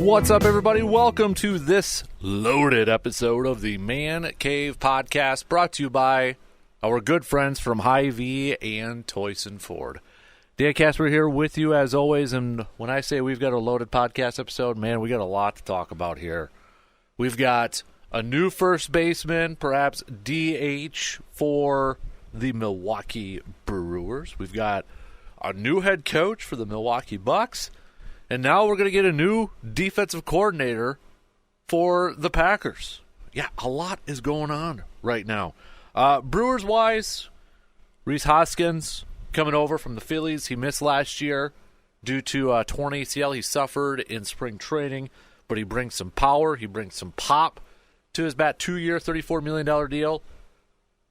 What's up, everybody? Welcome to this loaded episode of the Man Cave Podcast, brought to you by our good friends from Hy-Vee and Toyson Ford. Dan Casper here with you as always, and when I say we've got a loaded podcast episode, man, we got a lot to talk about here. We've got a new first baseman, perhaps DH for the Milwaukee Brewers. We've got a new head coach for the Milwaukee Bucks. And now we're going to get a new defensive coordinator for the Packers. Yeah, a lot is going on right now. Brewers-wise, Rhys Hoskins coming over from the Phillies. He missed last year due to torn ACL he suffered in spring training, but he brings some power. He brings some pop to his bat. 2-year, $34 million deal.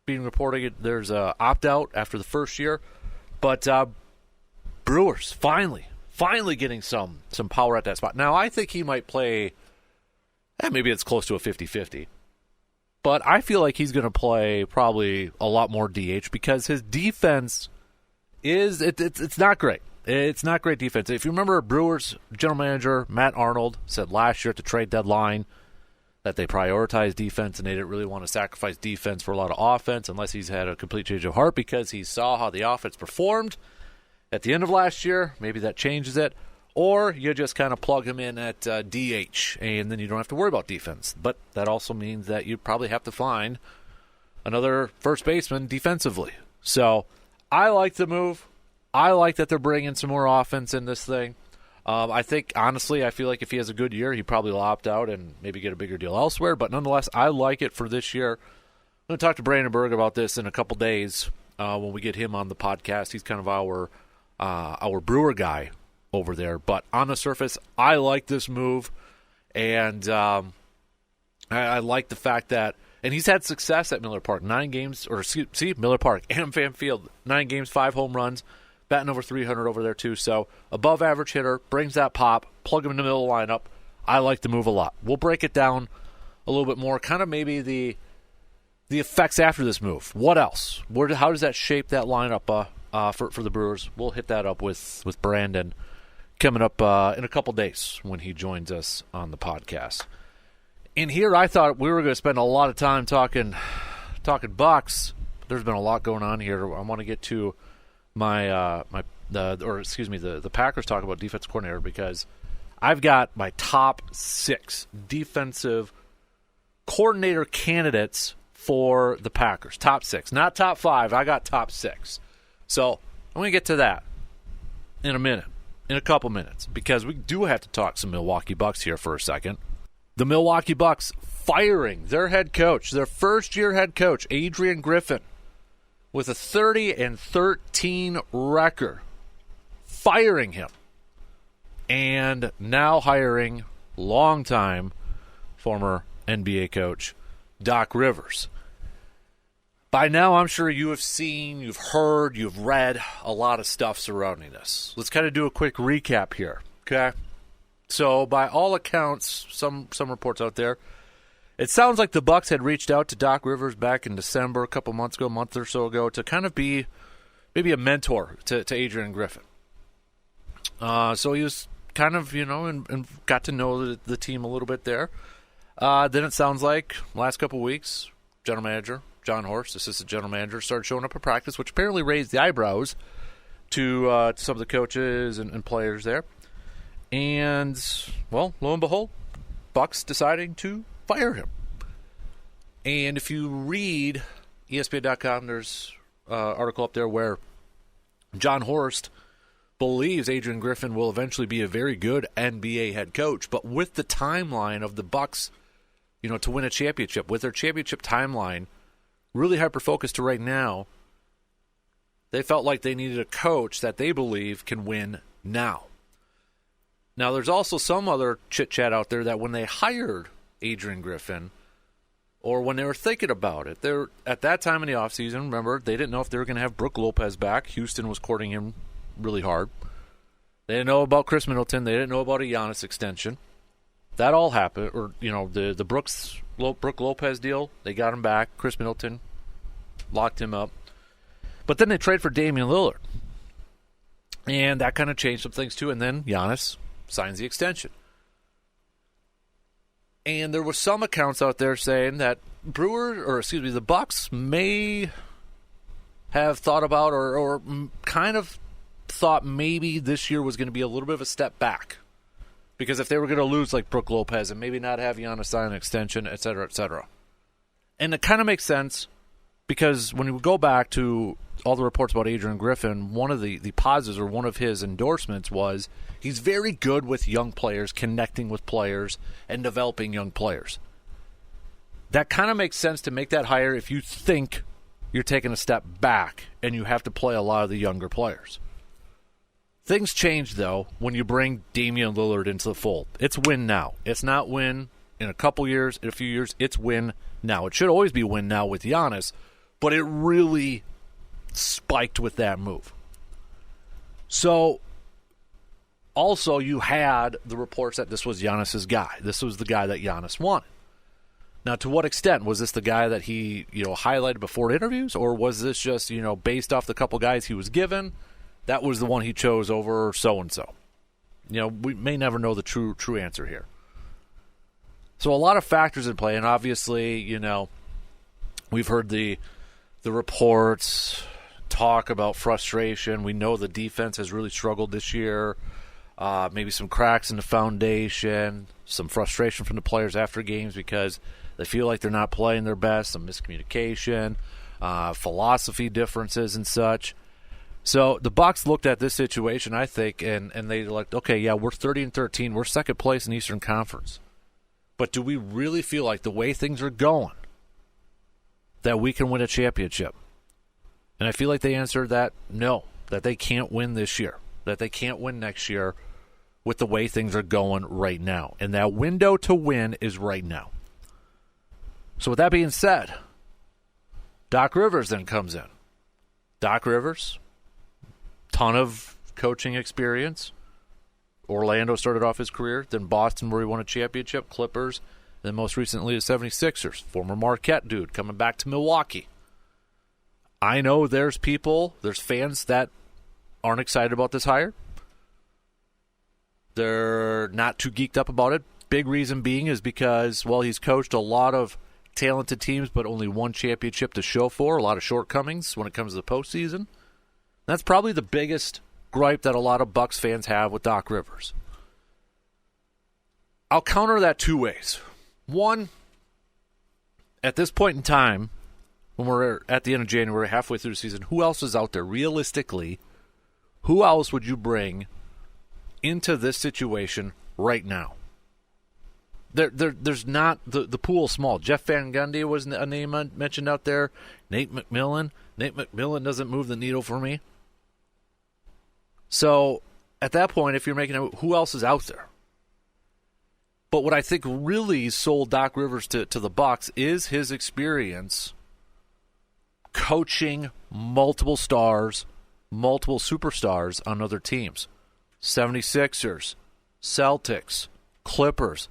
Being reported there's an opt-out after the first year. But Brewers, finally getting some power at that spot. Now, I think he might play, maybe it's close to a 50-50. But I feel like he's going to play probably a lot more DH because his defense it's not great. It's not great defense. If you remember, Brewers general manager Matt Arnold said last year at the trade deadline that they prioritized defense and they didn't really want to sacrifice defense for a lot of offense unless he's had a complete change of heart because he saw how the offense performed at the end of last year. Maybe that changes it. Or you just kind of plug him in at DH, and then you don't have to worry about defense. But that also means that you probably have to find another first baseman defensively. So I like the move. I like that they're bringing some more offense in this thing. I think, honestly, I feel like if he has a good year, he probably will opt out and maybe get a bigger deal elsewhere. But nonetheless, I like it for this year. I'm going to talk to Brandon Berg about this in a couple days when we get him on the podcast. He's kind of our Brewer guy over there. But on the surface, I like this move, and I like the fact that, and he's had success at Miller Park. Miller Park, AmFam Field, 9 games, 5 home runs, batting over 300 over there too. So above average hitter, brings that pop, plug him in the middle of the lineup. I like the move a lot. We'll break it down a little bit more, kind of maybe the effects after this move. What else? How does that shape that lineup for the Brewers? We'll hit that up with Brandon coming up in a couple days when he joins us on the podcast. And here I thought we were going to spend a lot of time talking Bucks. There's been a lot going on here. I want to get to the Packers talk about defensive coordinator because I've got my top 6 defensive coordinator candidates for the Packers. Top 6, not top 5. I got top 6. So I'm going to get to that in a couple minutes, because we do have to talk some Milwaukee Bucks here for a second. The Milwaukee Bucks firing their head coach, their first-year head coach, Adrian Griffin, with a 30-13 record, firing him, and now hiring longtime former NBA coach Doc Rivers. By now, I'm sure you have seen, you've heard, you've read a lot of stuff surrounding this. Let's kind of do a quick recap here, okay? So, by all accounts, some reports out there, it sounds like the Bucks had reached out to Doc Rivers back in December, a month or so ago, to kind of be maybe a mentor to Adrian Griffin. So he was kind of, and got to know the team a little bit there. Then it sounds like last couple weeks, general manager John Horst, assistant general manager, started showing up at practice, which apparently raised the eyebrows to some of the coaches and players there. And, well, lo and behold, Bucks deciding to fire him. And if you read ESPN.com, there's an article up there where John Horst believes Adrian Griffin will eventually be a very good NBA head coach. But with the timeline of the Bucks, to win a championship, with their championship timeline really hyper-focused to right now, they felt like they needed a coach that they believe can win now. Now, there's also some other chit-chat out there that when they hired Adrian Griffin, or when they were thinking about it, they're at that time in the offseason, remember, they didn't know if they were going to have Brook Lopez back. Houston was courting him really hard. They didn't know about Chris Middleton. They didn't know about a Giannis extension. That all happened, or, the Brook Lopez deal, they got him back. Chris Middleton locked him up. But then they trade for Damian Lillard. And that kind of changed some things too. And then Giannis signs the extension. And there were some accounts out there saying that the Bucks may have thought about or kind of thought maybe this year was going to be a little bit of a step back. Because if they were going to lose like Brook Lopez and maybe not have Giannis sign an extension, et cetera, et cetera. And it kind of makes sense because when you go back to all the reports about Adrian Griffin, one of the positives or one of his endorsements was he's very good with young players, connecting with players, and developing young players. That kind of makes sense to make that hire if you think you're taking a step back and you have to play a lot of the younger players. Things change, though, when you bring Damian Lillard into the fold. It's win now. It's not win in a couple years, in a few years. It's win now. It should always be win now with Giannis, but it really spiked with that move. So, also, you had the reports that this was Giannis's guy. This was the guy that Giannis wanted. Now, to what extent? Was this the guy that he, highlighted before interviews, or was this just, based off the couple guys he was given, that was the one he chose over so-and-so? We may never know the true answer here. So a lot of factors in play, and obviously, we've heard the reports talk about frustration. We know the defense has really struggled this year. Maybe some cracks in the foundation, some frustration from the players after games because they feel like they're not playing their best, some miscommunication, philosophy differences and such. So the Bucks looked at this situation, I think, and they like, okay, yeah, we're 30-13. We're second place in Eastern Conference. But do we really feel like the way things are going that we can win a championship? And I feel like they answered that no, that they can't win this year, that they can't win next year with the way things are going right now. And that window to win is right now. So with that being said, Doc Rivers then comes in. Doc Rivers, ton of coaching experience. Orlando started off his career, then Boston where he won a championship, Clippers, then most recently the 76ers. Former Marquette dude coming back to Milwaukee. I know there's fans that aren't excited about this hire. They're not too geeked up about it. Big reason being is because, he's coached a lot of talented teams, but only one championship to show for, a lot of shortcomings when it comes to the postseason. That's probably the biggest gripe that a lot of Bucks fans have with Doc Rivers. I'll counter that two ways. One, at this point in time, when we're at the end of January, halfway through the season, who else is out there? Realistically, who else would you bring into this situation right now? There's not, the pool is small. Jeff Van Gundy was a name mentioned out there. Nate McMillan. Nate McMillan doesn't move the needle for me. So, at that point, if you're making a, who else is out there? But what I think really sold Doc Rivers to the Bucks is his experience coaching multiple stars, multiple superstars on other teams. 76ers, Celtics, Clippers.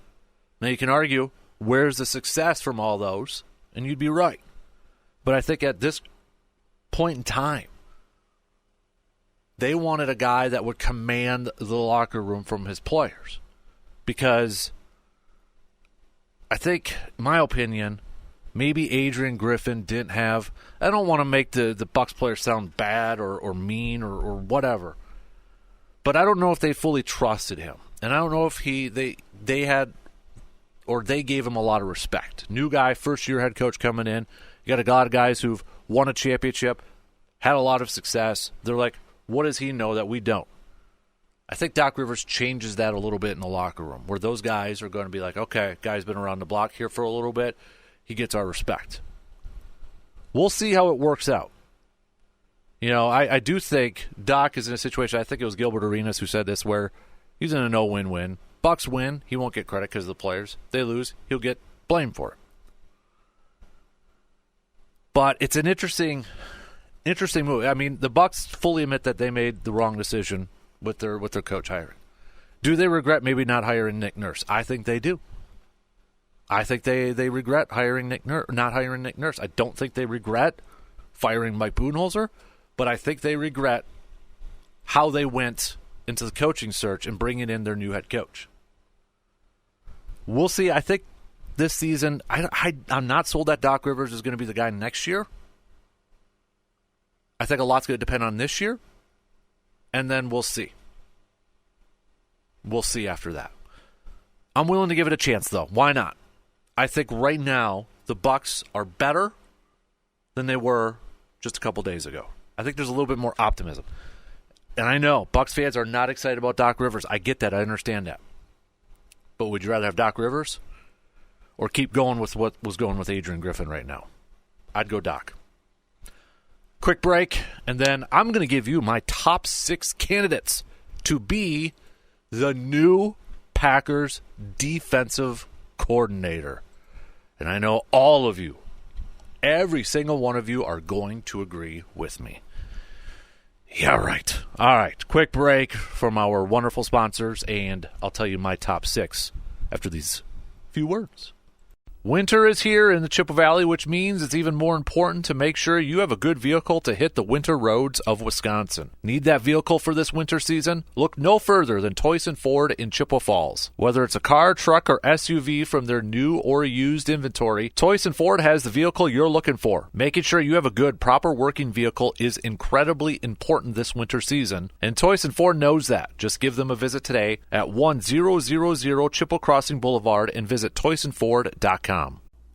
Now, you can argue, where's the success from all those? And you'd be right. But I think at this point in time, they wanted a guy that would command the locker room from his players. Because I think, in my opinion, maybe Adrian Griffin didn't have... I don't want to make the Bucks players sound bad or mean or whatever. But I don't know if they fully trusted him. And I don't know if they had... or they gave him a lot of respect. New guy, first-year head coach coming in. You got a lot of guys who've won a championship, had a lot of success. They're like, what does he know that we don't? I think Doc Rivers changes that a little bit in the locker room, where those guys are going to be like, okay, guy's been around the block here for a little bit. He gets our respect. We'll see how it works out. I do think Doc is in a situation, I think it was Gilbert Arenas who said this, where he's in a no-win-win. Bucks win, he won't get credit because of the players. They lose, he'll get blamed for it. But it's an interesting move. I mean, the Bucks fully admit that they made the wrong decision with their coach hiring. Do they regret maybe not hiring Nick Nurse? I think they do. I think they regret not hiring Nick Nurse. I don't think they regret firing Mike Budenholzer, but I think they regret how they went into the coaching search and bringing in their new head coach. We'll see. I think this season. I'm not sold that Doc Rivers is going to be the guy next year. I think a lot's going to depend on this year, and then we'll see. We'll see after that. I'm willing to give it a chance, though. Why not? I think right now the Bucs are better than they were just a couple days ago. I think there's a little bit more optimism. And I know Bucs fans are not excited about Doc Rivers. I get that. I understand that. But would you rather have Doc Rivers or keep going with what was going with Adrian Griffin right now? I'd go Doc. Quick break, and then I'm going to give you my top 6 candidates to be the new Packers defensive coordinator. And I know all of you, every single one of you, are going to agree with me. Yeah, right. All right, quick break from our wonderful sponsors, and I'll tell you my top 6 after these few words. Winter is here in the Chippewa Valley, which means it's even more important to make sure you have a good vehicle to hit the winter roads of Wisconsin. Need that vehicle for this winter season? Look no further than Toyson Ford in Chippewa Falls. Whether it's a car, truck, or SUV from their new or used inventory, Toyson Ford has the vehicle you're looking for. Making sure you have a good, proper working vehicle is incredibly important this winter season, and Toyson Ford knows that. Just give them a visit today at 1000 Chippewa Crossing Boulevard and visit ToysonFord.com.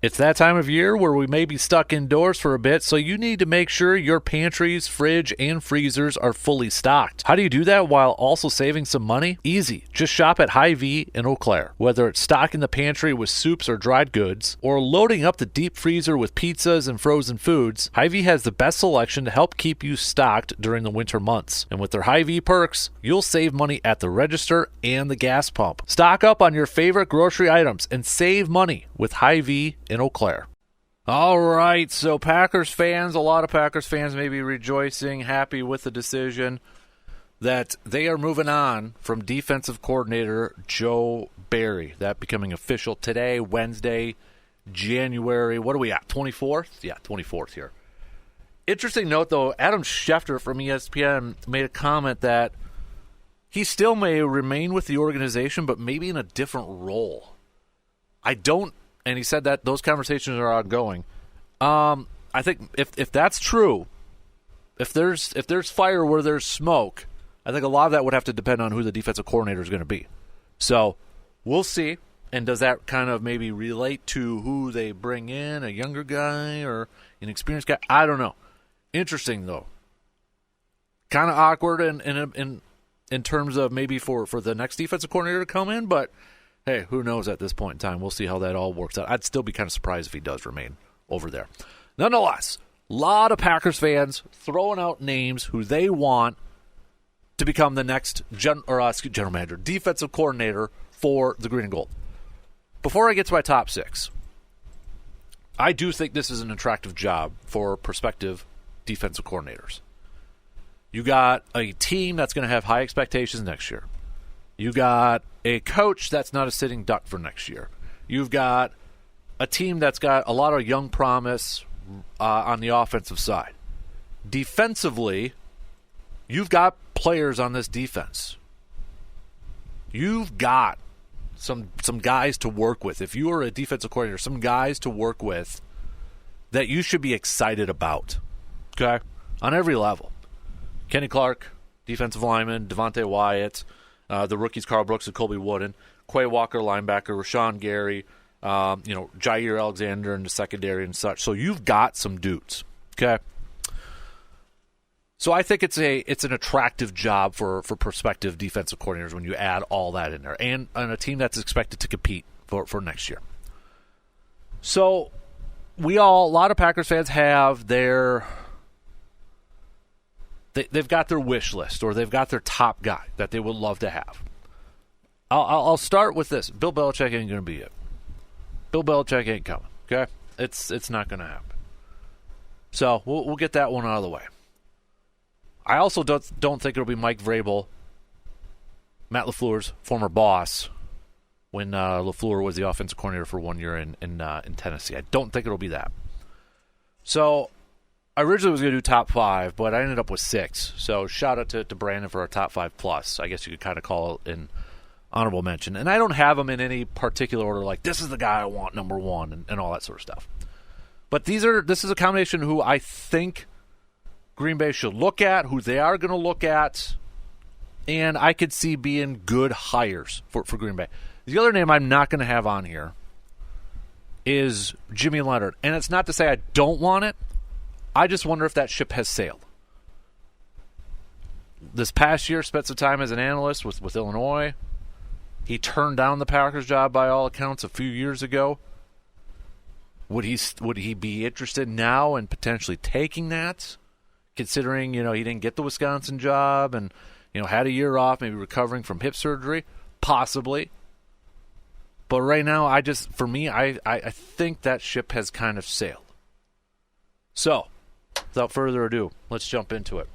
It's that time of year where we may be stuck indoors for a bit, so you need to make sure your pantries, fridge, and freezers are fully stocked. How do you do that while also saving some money? Easy. Just shop at Hy-Vee in Eau Claire. Whether it's stocking the pantry with soups or dried goods, or loading up the deep freezer with pizzas and frozen foods, Hy-Vee has the best selection to help keep you stocked during the winter months. And with their Hy-Vee perks, you'll save money at the register and the gas pump. Stock up on your favorite grocery items and save money with Hy-Vee in Eau Claire. All right, so Packers fans, a lot of Packers fans may be rejoicing, happy with the decision that they are moving on from defensive coordinator Joe Barry. That becoming official today, Wednesday, January, what are we at, 24th? Yeah, 24th here. Interesting note, though, Adam Schefter from ESPN made a comment that he still may remain with the organization, but maybe in a different role. And he said that those conversations are ongoing. I think if that's true, if there's fire where there's smoke, I think a lot of that would have to depend on who the defensive coordinator is going to be. So we'll see. And does that kind of maybe relate to who they bring in, a younger guy or an experienced guy? I don't know. Interesting, though. Kind of awkward in terms of maybe for the next defensive coordinator to come in, but hey, who knows at this point in time? We'll see how that all works out. I'd still be kind of surprised if he does remain over there. Nonetheless, a lot of Packers fans throwing out names who they want to become the next general manager, defensive coordinator for the Green and Gold. Before I get to my top 6, I do think this is an attractive job for prospective defensive coordinators. You got a team that's going to have high expectations next year. You got a coach that's not a sitting duck for next year. You've got a team that's got a lot of young promise on the offensive side. Defensively, you've got players on this defense. You've got some guys to work with. If you are a defensive coordinator, some guys to work with that you should be excited about. Okay? On every level. Kenny Clark, defensive lineman, Devontae Wyatt, the rookies Carl Brooks and Colby Wooden, Quay Walker, linebacker, Rashawn Gary, Jair Alexander in the secondary and such. So you've got some dudes, okay? So I think it's an attractive job for prospective defensive coordinators when you add all that in there, and a team that's expected to compete for next year. So a lot of Packers fans have they've got their wish list, or they've got their top guy that they would love to have. I'll start with this. Bill Belichick ain't going to be it. Bill Belichick ain't coming, okay? It's not going to happen. So we'll get that one out of the way. I also don't think it'll be Mike Vrabel, Matt LaFleur's former boss, when LaFleur was the offensive coordinator for 1 year in Tennessee. I don't think it'll be that. So I originally was going to do top 5, but I ended up with 6. So shout out to Brandon for our top 5 plus. I guess you could kind of call it in honorable mention. And I don't have them in any particular order, like this is the guy I want number one and all that sort of stuff. But this is a combination who I think Green Bay should look at, who they are going to look at, and I could see being good hires for Green Bay. The other name I'm not going to have on here is Jimmy Leonhard. And it's not to say I don't want it. I just wonder if that ship has sailed. This past year, spent some time as an analyst with Illinois. He turned down the Packers job by all accounts a few years ago. Would he be interested now in potentially taking that? Considering, he didn't get the Wisconsin job and, had a year off, maybe recovering from hip surgery, possibly. But right now, I think that ship has kind of sailed. So, without further ado, let's jump into it.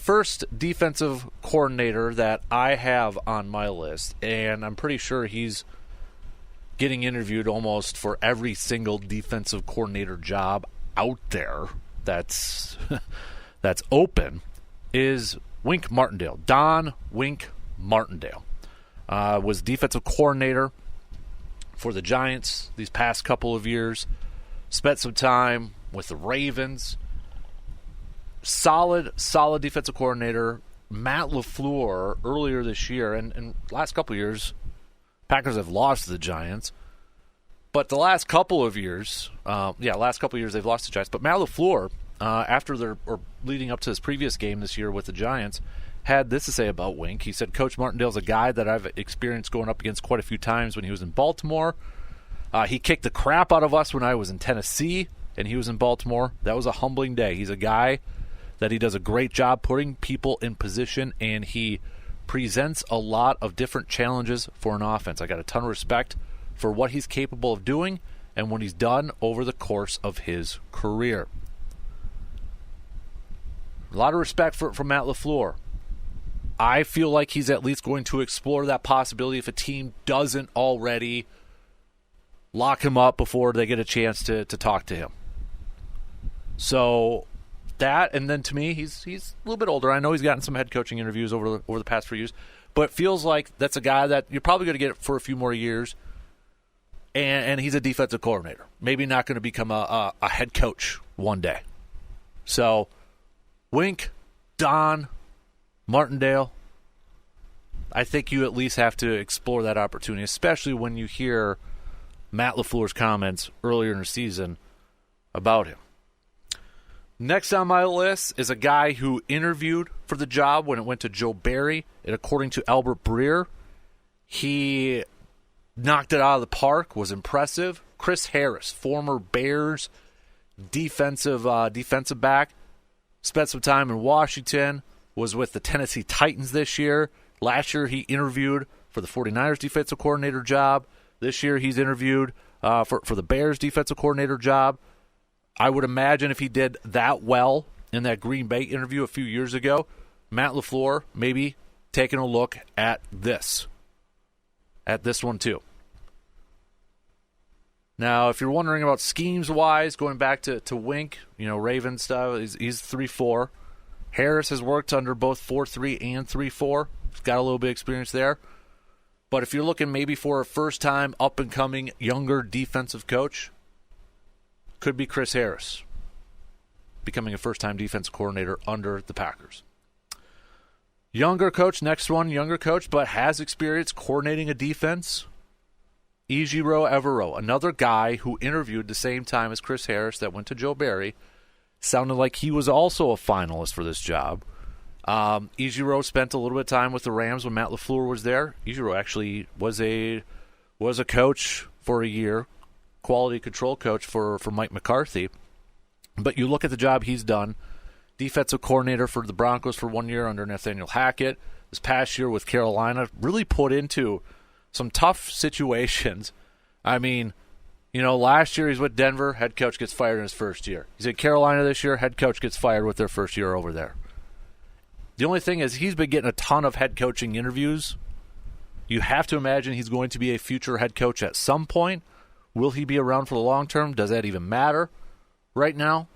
First defensive coordinator that I have on my list, and I'm pretty sure he's getting interviewed almost for every single defensive coordinator job out there that's open, is Wink Martindale. Don Wink Martindale was defensive coordinator for the Giants these past couple of years. Spent some time with the Ravens. Solid defensive coordinator. Matt LaFleur earlier this year, and last couple of years, Packers have lost to the Giants. But the last couple of years, they've lost to the Giants. But Matt LaFleur, leading up to his previous game this year with the Giants, had this to say about Wink. He said, Coach Martindale's a guy that I've experienced going up against quite a few times when he was in Baltimore. He kicked the crap out of us when I was in Tennessee and he was in Baltimore. That was a humbling day. He's a guy that he does a great job putting people in position, and he presents a lot of different challenges for an offense. I got a ton of respect for what he's capable of doing and what he's done over the course of his career. A lot of respect for Matt LaFleur. I feel like he's at least going to explore that possibility if a team doesn't already lock him up before they get a chance to talk to him. So that, and then to me, he's a little bit older. I know he's gotten some head coaching interviews over the past few years, but it feels like that's a guy that you're probably going to get for a few more years, and he's a defensive coordinator. Maybe not going to become a head coach one day. So, Wink, Don, Martindale, I think you at least have to explore that opportunity, especially when you hear Matt LaFleur's comments earlier in the season about him. Next on my list is a guy who interviewed for the job when it went to Joe Barry, and according to Albert Breer, he knocked it out of the park, was impressive. Chris Harris, former Bears defensive back, spent some time in Washington, was with the Tennessee Titans this year. Last year he interviewed for the 49ers defensive coordinator job. This year he's interviewed for the Bears defensive coordinator job. I would imagine if he did that well in that Green Bay interview a few years ago, Matt LaFleur maybe taking a look at this one too. Now, if you're wondering about schemes-wise, going back to Wink, Raven stuff, he's 3-4. Harris has worked under both 4-3 and 3-4. He's got a little bit of experience there. But if you're looking maybe for a first-time, up-and-coming, younger defensive coach, could be Chris Harris, becoming a first-time defensive coordinator under the Packers. Younger coach, but has experience coordinating a defense. Ejiro Evero, another guy who interviewed the same time as Chris Harris that went to Joe Barry, sounded like he was also a finalist for this job. Ejiro spent a little bit of time with the Rams when Matt LaFleur was there. Ejiro actually was a coach for a year, quality control coach for Mike McCarthy. But you look at the job he's done, defensive coordinator for the Broncos for 1 year under Nathaniel Hackett. This past year with Carolina, really put into some tough situations. I mean, last year he's with Denver, head coach gets fired in his first year. He's at Carolina this year, head coach gets fired with their first year over there. The only thing is he's been getting a ton of head coaching interviews. You have to imagine he's going to be a future head coach at some point. Will he be around for the long term? Does that even matter right now?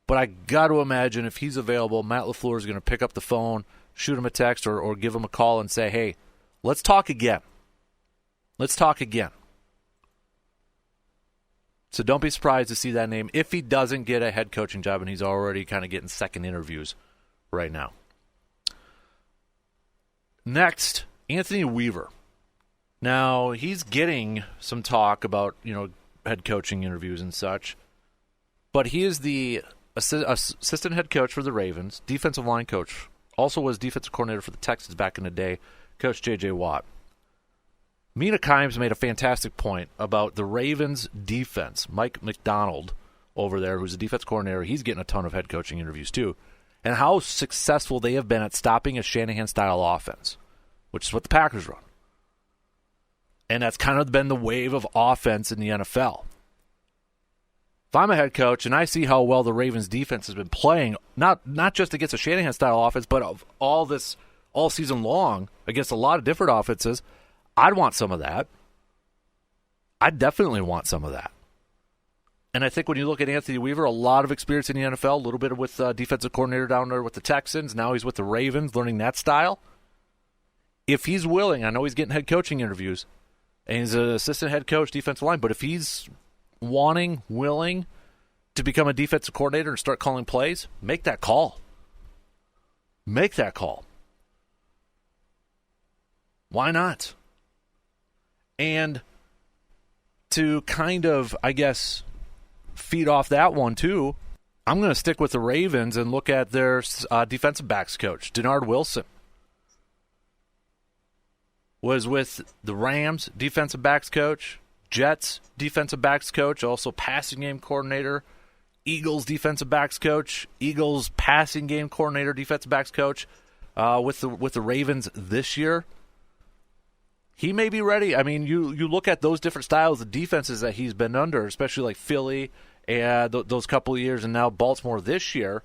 But I got to imagine if he's available, Matt LaFleur is going to pick up the phone, shoot him a text, or give him a call and say, hey, let's talk again. Let's talk again. So don't be surprised to see that name if he doesn't get a head coaching job, and he's already kind of getting second interviews right now. Next, Anthony Weaver. Now, he's getting some talk about, head coaching interviews and such, but he is the assistant head coach for the Ravens, defensive line coach, also was defensive coordinator for the Texans back in the day, Coach J.J. Watt. Mina Kimes made a fantastic point about the Ravens' defense. Mike McDonald over there, who's a defense coordinator, he's getting a ton of head coaching interviews too, and how successful they have been at stopping a Shanahan-style offense, which is what the Packers run. And that's kind of been the wave of offense in the NFL. If I'm a head coach and I see how well the Ravens' defense has been playing, not just against a Shanahan-style offense, but of all season long against a lot of different offenses, I'd want some of that. I definitely want some of that. And I think when you look at Anthony Weaver, a lot of experience in the NFL, a little bit with defensive coordinator down there with the Texans. Now he's with the Ravens, learning that style. If he's willing, I know he's getting head coaching interviews, and he's an assistant head coach, defensive line, but if he's willing to become a defensive coordinator and start calling plays, make that call. Make that call. Why not? And to kind of, I guess, feed off that one too, I'm going to stick with the Ravens and look at their defensive backs coach, Denard Wilson. Was with the Rams defensive backs coach, Jets defensive backs coach, also passing game coordinator, Eagles defensive backs coach, Eagles passing game coordinator, defensive backs coach with the Ravens this year. He may be ready. I mean, you look at those different styles of defenses that he's been under, especially like Philly and those couple of years, and now Baltimore this year.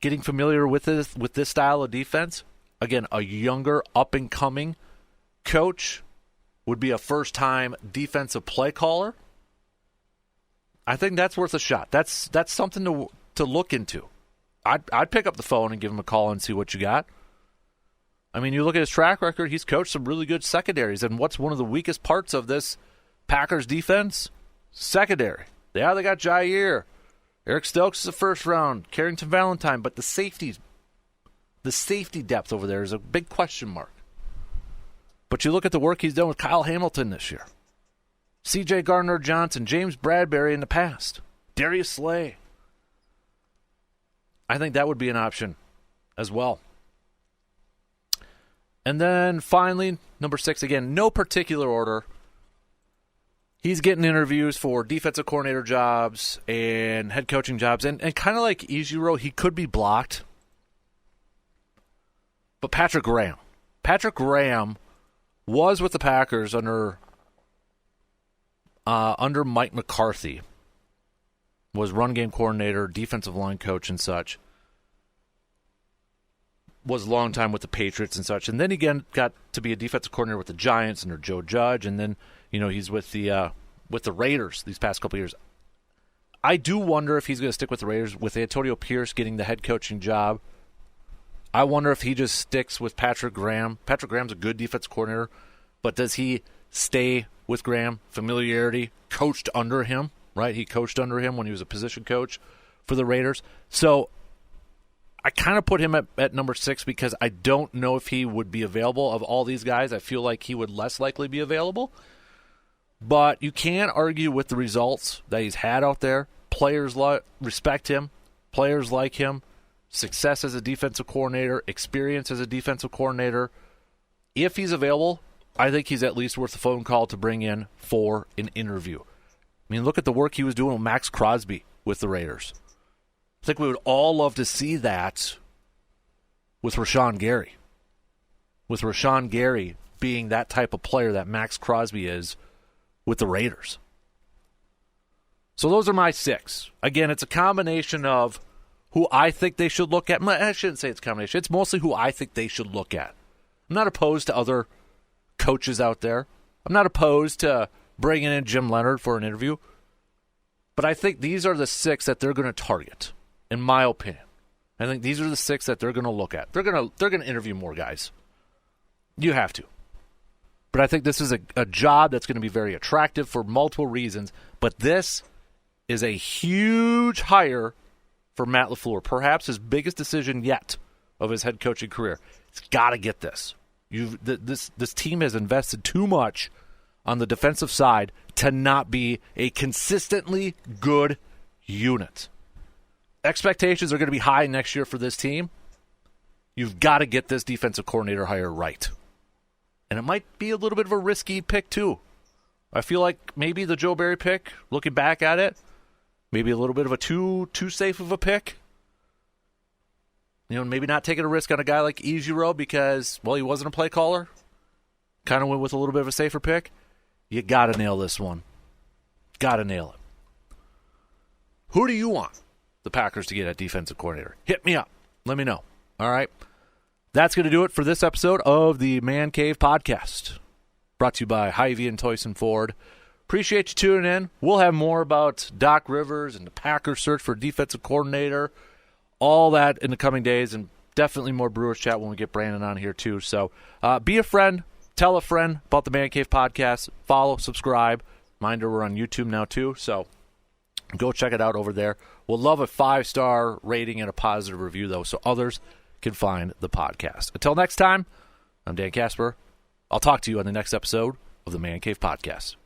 Getting familiar with this style of defense, again, a younger, up-and-coming coach would be a first-time defensive play caller. I think that's worth a shot. That's something to look into. I'd pick up the phone and give him a call and see what you got. I mean, you look at his track record, he's coached some really good secondaries. And what's one of the weakest parts of this Packers defense? Secondary. Yeah, they got Jair. Eric Stokes is the first round. Carrington Valentine. But the safety depth over there is a big question mark. But you look at the work he's done with Kyle Hamilton this year. C.J. Gardner-Johnson, James Bradbury in the past. Darius Slay. I think that would be an option as well. And then finally, number 6, again, no particular order. He's getting interviews for defensive coordinator jobs and head coaching jobs. And kind of like Ejiro, he could be blocked. But Patrick Graham. Patrick Graham was with the Packers under Mike McCarthy. Was run game coordinator, defensive line coach and such. Was a long time with the Patriots and such, and then again got to be a defensive coordinator with the Giants under Joe Judge, and then he's with the Raiders these past couple of years. I do wonder if he's going to stick with the Raiders with Antonio Pierce getting the head coaching job. I wonder if he just sticks with Patrick Graham. Patrick Graham's a good defensive coordinator, but does he stay with Graham? Familiarity, coached under him, right? He coached under him when he was a position coach for the Raiders. So I kind of put him at number 6 because I don't know if he would be available. Of all these guys, I feel like he would less likely be available. But you can't argue with the results that he's had out there. Players respect him. Players like him. Success as a defensive coordinator. Experience as a defensive coordinator. If he's available, I think he's at least worth a phone call to bring in for an interview. I mean, look at the work he was doing with Max Crosby with the Raiders. I think we would all love to see that with Rashawn Gary. With Rashawn Gary being that type of player that Max Crosby is with the Raiders. So those are my 6. Again, it's a combination of who I think they should look at. I shouldn't say it's a combination. It's mostly who I think they should look at. I'm not opposed to other coaches out there. I'm not opposed to bringing in Jim Leonhard for an interview. But I think these are the 6 that they're going to target. In my opinion, I think these are the 6 that they're going to look at. They're going to interview more guys. You have to. But I think this is a job that's going to be very attractive for multiple reasons. But this is a huge hire for Matt LaFleur, perhaps his biggest decision yet of his head coaching career. He's got to get this. This team has invested too much on the defensive side to not be a consistently good unit. Expectations are going to be high next year for this team. You've got to get this defensive coordinator hire right. And it might be a little bit of a risky pick, too. I feel like maybe the Joe Barry pick, looking back at it, maybe a little bit of a too safe of a pick. Maybe not taking a risk on a guy like Ejiro because, well, he wasn't a play caller. Kind of went with a little bit of a safer pick. You got to nail this one. Got to nail it. Who do you want the Packers to get at defensive coordinator? Hit me up. Let me know. All right. That's going to do it for this episode of the Man Cave Podcast. Brought to you by Hy-Vee and Toyson Ford. Appreciate you tuning in. We'll have more about Doc Rivers and the Packers search for a defensive coordinator. All that in the coming days, and definitely more Brewers chat when we get Brandon on here too. So be a friend. Tell a friend about the Man Cave Podcast. Follow, subscribe. Reminder, we're on YouTube now too, so go check it out over there. We'll love a 5-star rating and a positive review, though, so others can find the podcast. Until next time, I'm Dan Casper. I'll talk to you on the next episode of the Man Cave Podcast.